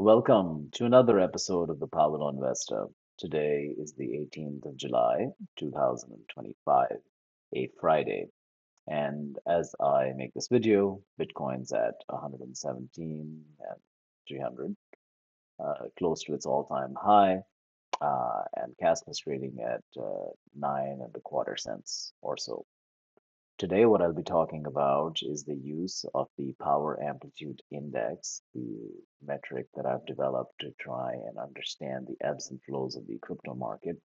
Welcome to another episode of the Paolo Investor. Today is the 18th of July, 2025, a Friday. And as I make this video, Bitcoin's at 117 and 300, close to its all-time high, and Kaspa's trading at 9.25 cents or so. Today, what I'll be talking about is the use of the Power Amplitude Index, the metric that I've developed to try and understand the ebbs and flows of the crypto market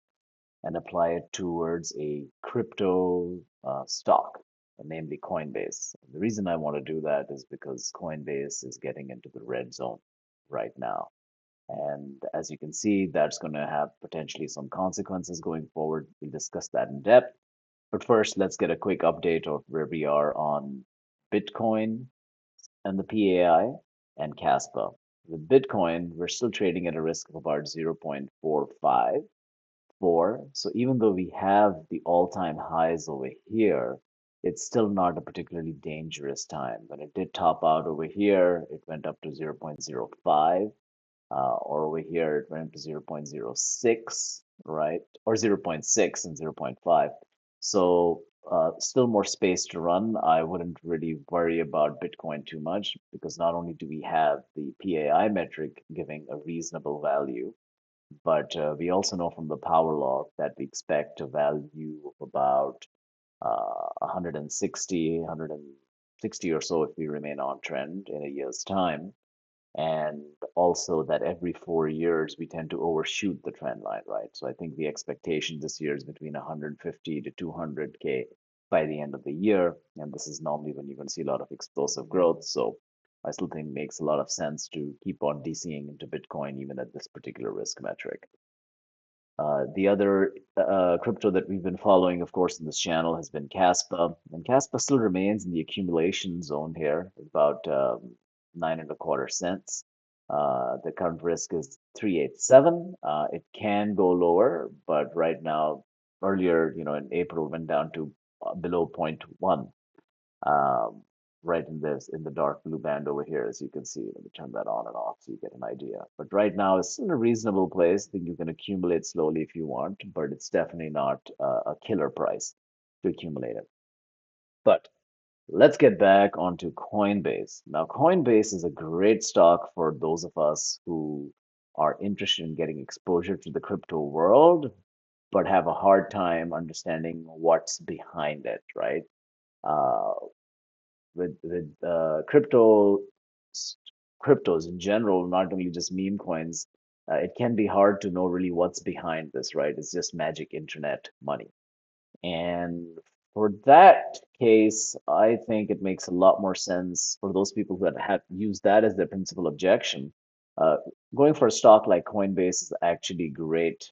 and apply it towards a crypto stock, namely Coinbase. The reason I want to do that is because Coinbase is getting into the red zone right now. And as you can see, that's going to have potentially some consequences going forward. We'll discuss that in depth. But first, let's get a quick update of where we are on Bitcoin and the PAI and Kaspa. With Bitcoin, we're still trading at a risk of about 0.454. So even though we have the all-time highs over here, it's still not a particularly dangerous time. When it did top out over here, it went up to 0.05, or over here, it went to 0.06, right? Or zero point 0.6 and 0.5. So still more space to run. I wouldn't really worry about Bitcoin too much because not only do we have the PAI metric giving a reasonable value, but we also know from the power law that we expect a value of about 160 or so if we remain on trend in a year's time. And also that every 4 years we tend to overshoot the trend line, right? So I think the expectation this year is between 150 to 200K by the end of the year. And this is normally when you're going to see a lot of explosive growth. So I still think it makes a lot of sense to keep on DCing into Bitcoin even at this particular risk metric. The other crypto that we've been following, of course, in this channel has been Kaspa, and Kaspa still remains in the accumulation zone here, about 9.25 cents. The current risk is 387. It can go lower, but right now, earlier, in April, went down to below zero point 0.1. Right in the dark blue band over here, as you can see. Let me turn that on and off so you get an idea. But right now, it's in a reasonable place. I think you can accumulate slowly if you want, but it's definitely not a killer price to accumulate it. But let's get back onto Coinbase. Now, Coinbase is a great stock for those of us who are interested in getting exposure to the crypto world, but have a hard time understanding what's behind it, right? Uh, with cryptos in general, not only just meme coins, it can be hard to know really what's behind this, right? It's just magic internet money. And for that case, I think it makes a lot more sense for those people that have used that as their principal objection. Uh, Going for a stock like Coinbase is actually great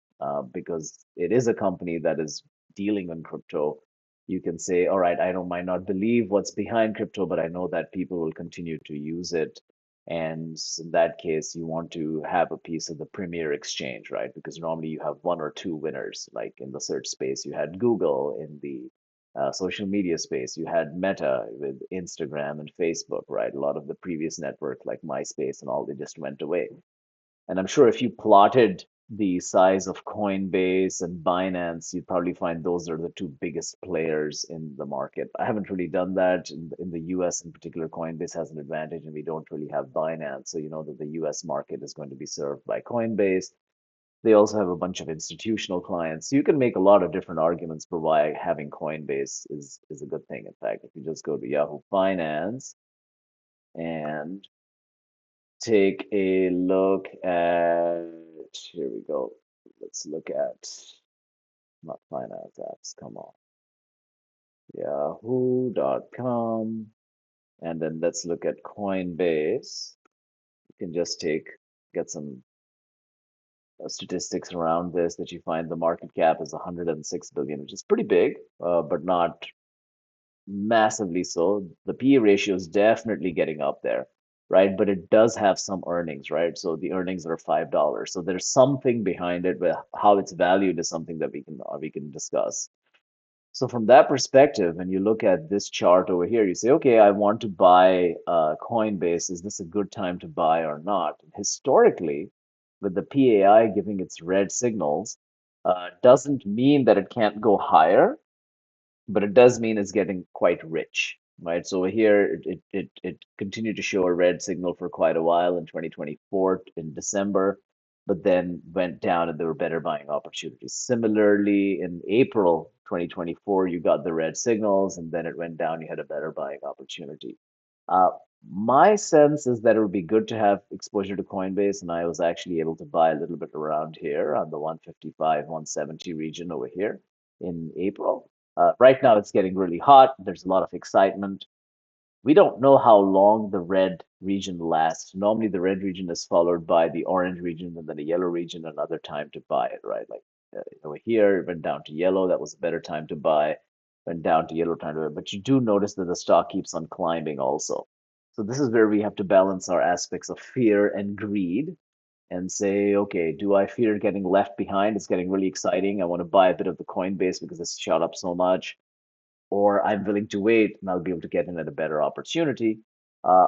because it is a company that is dealing in crypto. You can say, all right, I don't might not believe what's behind crypto, but I know that people will continue to use it. And in that case, you want to have a piece of the premier exchange, right? Because normally you have one or two winners. Like in the search space, you had Google; in the social media space, you had Meta with Instagram and Facebook, right? A lot of the previous network, like MySpace and all, they just went away. And I'm sure if you plotted the size of Coinbase and Binance, you'd probably find those are the two biggest players in the market. I haven't really done that. In the US in particular, Coinbase has an advantage, and we don't really have Binance. So you know that the US market is going to be served by Coinbase. They also have a bunch of institutional clients. So you can make a lot of different arguments for why having Coinbase is a good thing. In fact, if you just go to Yahoo Finance and take a look at, here we go. Let's look at, not finance apps, come on. Yahoo.com. And then let's look at Coinbase. You can just get some statistics around this that you find the market cap is 106 billion, which is pretty big, but not massively so. The PE ratio is definitely getting up there, right? But it does have some earnings, right? So the earnings are $5. So there's something behind it, but how it's valued is something that we can discuss. So from that perspective, when you look at this chart over here, you say, okay, I want to buy Coinbase. Is this a good time to buy or not? Historically, with the PAI giving its red signals, doesn't mean that it can't go higher, but it does mean it's getting quite rich, right? So here it continued to show a red signal for quite a while in 2024 in December, but then went down and there were better buying opportunities. Similarly, in April 2024, you got the red signals and then it went down, you had a better buying opportunity. Uh, my sense is that it would be good to have exposure to Coinbase, and I was actually able to buy a little bit around here on the 155, 170 region over here in April. Right now, it's getting really hot. There's a lot of excitement. We don't know how long the red region lasts. Normally, the red region is followed by the orange region and then a yellow region, another time to buy it, right? Like over here, it went down to yellow. That was a better time to buy. Went down to yellow time to buy. But you do notice that the stock keeps on climbing also. So this is where we have to balance our aspects of fear and greed and say, okay, do I fear getting left behind? It's getting really exciting. I want to buy a bit of the Coinbase because it's shot up so much, or I'm willing to wait and I'll be able to get in at a better opportunity. Uh,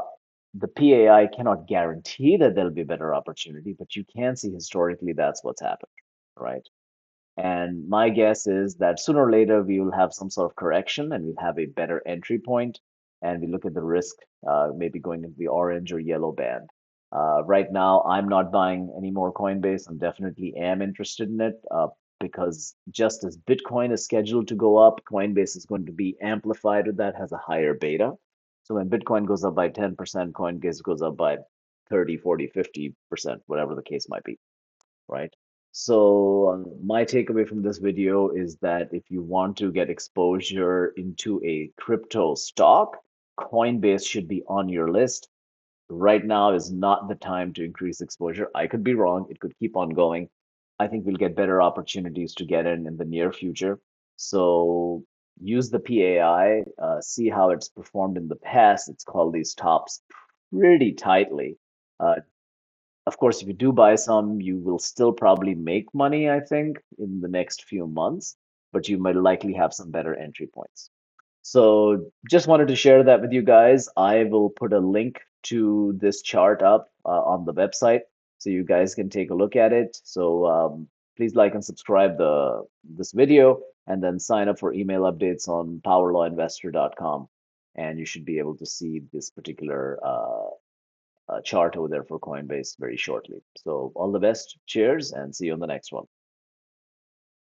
the PAI cannot guarantee that there'll be a better opportunity, but you can see historically that's what's happened, right? And my guess is that sooner or later we will have some sort of correction and we'll have a better entry point, and we look at the risk maybe going into the orange or yellow band. Right now, I'm not buying any more Coinbase. I'm definitely am interested in it because just as Bitcoin is scheduled to go up, Coinbase is going to be amplified with that, has a higher beta. So when Bitcoin goes up by 10%, Coinbase goes up by 30, 40, 50%, whatever the case might be, right? So my takeaway from this video is that if you want to get exposure into a crypto stock, Coinbase should be on your list. Right now is not the time to increase exposure. I could be wrong. It could keep on going. I think we'll get better opportunities to get in the near future. So use the PAI, see how it's performed in the past. It's called these tops pretty tightly. Uh, of course, if you do buy some, you will still probably make money, I think, in the next few months, but you might likely have some better entry points. So just wanted to share that with you guys. I will put a link to this chart up on the website so you guys can take a look at it. So please like and subscribe this video and then sign up for email updates on powerlawinvestor.com. And you should be able to see this particular chart over there for Coinbase very shortly. So all the best. Cheers and see you on the next one.